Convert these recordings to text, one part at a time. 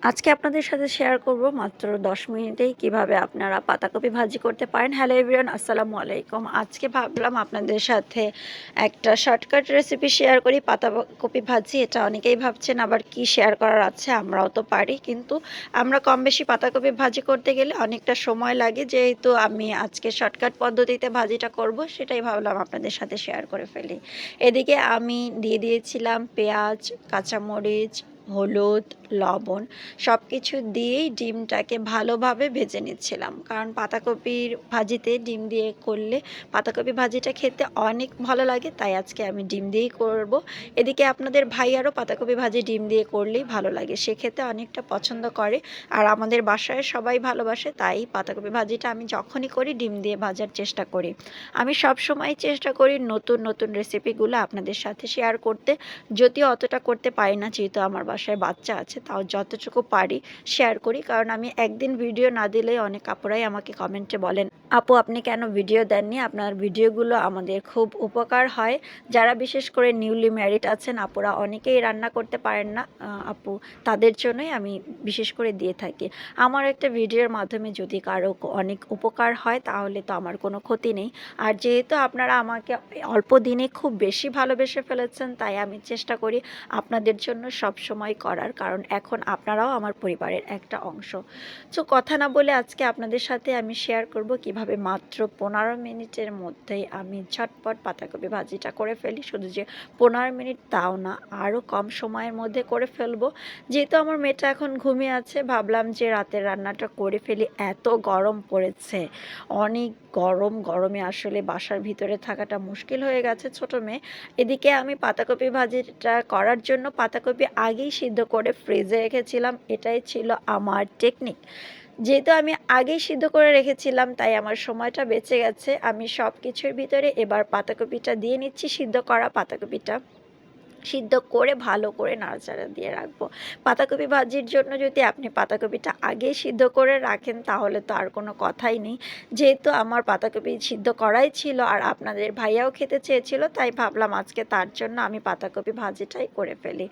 আজকে আপনাদের সাথে শেয়ার করব মাত্র ১০ মিনিটেই কিভাবে আপনারা পাতাকপি ভাজি করতে পারেন। হ্যালো এভরিওয়ান, আসসালামু আলাইকুম। আজকে ভাবলাম আপনাদের সাথে একটা শর্টকাট রেসিপি শেয়ার করি, পাতাকপি ভাজি। এটা অনেকেই ভাবছেন আবার কি শেয়ার করার আছে, আমরাও তো পারি, কিন্তু আমরা কম বেশি পাতাকপি ভাজি করতে গেলে অনেকটা সময় লাগে। যেহেতু আমি আজকে শর্টকাট পদ্ধতিতে ভাজিটা করব, সেটাই ভাবলাম আপনাদের সাথে শেয়ার করে ফেলি। এদিকে আমি দিয়ে দিয়েছিলাম পেঁয়াজ, কাঁচামরিচ, হলুদ, লবণ সব কিছু দিয়েই ডিমটাকে ভালোভাবে ভেজে নিচ্ছিলাম, কারণ পাতাকপির ভাজিতে ডিম দিয়ে করলে পাতাকপি ভাজিটা খেতে অনেক ভালো লাগে, তাই আজকে আমি ডিম দিয়েই করব। এদিকে আপনাদের ভাইয়ারও পাতাকপি ভাজি ডিম দিয়ে করলেই ভালো লাগে, সে খেতে অনেকটা পছন্দ করে। আর আমাদের বাসায় সবাই ভালোবাসে, তাই পাতাকপি ভাজিটা আমি যখনই করি ডিম দিয়ে ভাজার চেষ্টা করি। আমি সব সময় চেষ্টা করি নতুন নতুন রেসিপিগুলো আপনাদের সাথে শেয়ার করতে, যদিও অতটা করতে পারি না, যেহেতু আমার বাসায় বাচ্চা আছে, তাও যতটুকু পারি শেয়ার করি। কারণ আমি একদিন ভিডিও না দিলেই অনেক আপুরাই আমাকে কমেন্টে বলেন, আপু আপনি কেন ভিডিও দেননি, আপনার ভিডিওগুলো আমাদের খুব উপকার হয়। যারা বিশেষ করে নিউলি ম্যারিড আছেন আপুরা, অনেকেই রান্না করতে পারেন না আপু, তাদের জন্যই আমি বিশেষ করে দিয়ে থাকি। আমার একটা ভিডিওর মাধ্যমে যদি কারো অনেক উপকার হয় তাহলে তো আমার কোনো ক্ষতি নেই। আর যেহেতু আপনারা আমাকে অল্প দিনে খুব বেশি ভালোবেসে ফেলেছেন, তাই আমি চেষ্টা করি আপনাদের জন্য সব সময় করার, কারণ এখন আপনারাও আমার পরিবারের একটা অংশ। সো কথা না বলে আজকে আপনাদের সাথে আমি শেয়ার করব কিভাবে মাত্র 15 মিনিটের মধ্যেই আমি ঝটপট পাতাকপি ভাজিটা করে ফেলি। শুধু যে 15 মিনিট তাও না, আরও কম সময়ের মধ্যে করে ফেলবো। যেহেতু আমার মেয়েটা এখন ঘুমিয়ে আছে, ভাবলাম যে রাতের রান্নাটা করে ফেলি। এত গরম পড়েছে, অনেক গরমে আসলে বাসার ভিতরে থাকাটা মুশকিল হয়ে গেছে ছোট মেয়ে। এদিকে আমি পাতাকপি ভাজিটা করার জন্য পাতাকপি আগেই সিদ্ধ করে ফ্রিজে রেখেছিলাম, এটাই ছিল আমার টেকনিক। যেহেতু আমি আগেই সিদ্ধ করে রেখেছিলাম, তাই আমার সময়টা বেঁচে গেছে। আমি সব কিছুর ভিতরে এবার পাতাকপিটা দিয়ে নিচ্ছি, সিদ্ধ করা পাতাকপিটা সিদ্ধ করে ভালো করে নাড়াচাড়া দিয়ে রাখবো। পাতাকপি ভাজির জন্য যদি আপনি পাতাকপিটা আগেই সিদ্ধ করে রাখেন তাহলে তো আর কোনো কথাই নেই। যেহেতু আমার পাতাকপি সিদ্ধ করাই ছিল আর আপনাদের ভাইয়াও খেতে চেয়েছিল, তাই ভাবলাম আজকে তার জন্য আমি পাতাকপি ভাজিটাই করে ফেলি।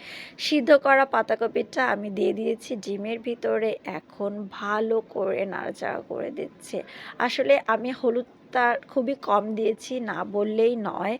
সিদ্ধ করা পাতাকপিটা আমি দিয়ে দিয়েছি ডিমের ভিতরে, এখন ভালো করে নাড়াচাড়া করে দিচ্ছে। আসলে আমি হলুদটা খুবই কম দিয়েছি, না বললেই নয়।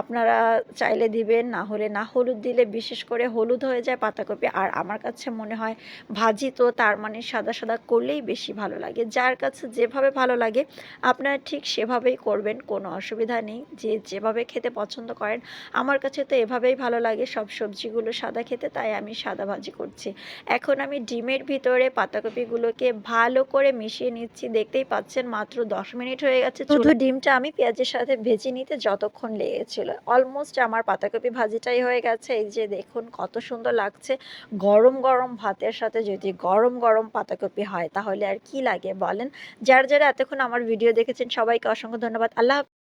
আপনারা চাইলে দিবেন, না হলে না। হলুদ দিলে বিশেষ করে হলুদ হয়ে যায় পাতাকপি, আর আমার কাছে মনে হয় ভাজি তো তার মানে সাদা সাদা করলেই বেশি ভালো লাগে। যার কাছে যেভাবে ভালো লাগে আপনারা ঠিক সেভাবেই করবেন, কোনো অসুবিধা নেই। যে যেভাবে খেতে পছন্দ করেন, আমার কাছে তো এভাবেই ভালো লাগে সব সবজিগুলো সাদা খেতে, তাই আমি সাদা ভাজি করছি। এখন আমি ডিমের ভিতরে পাতাকপিগুলোকে ভালো করে মিশিয়ে নিচ্ছি। দেখতেই পাচ্ছেন মাত্র 10 মিনিট হয়ে গেছে। শুধু ডিমটা আমি পেঁয়াজের সাথে ভেজে নিতে যতক্ষণ লেগেছিল, অলমোস্ট আমার পাতাকপি ভাজিটাই হয়ে গেছে। এই যে দেখুন কত সুন্দর লাগছে। গরম গরম ভাতের সাথে যদি গরম গরম পাতাকপি হয় তাহলে আর কি লাগে বলেন। যারা যারা এতক্ষণ আমার ভিডিও দেখেছেন সবাইকে অসংখ্য ধন্যবাদ। আল্লাহ হাফেজ।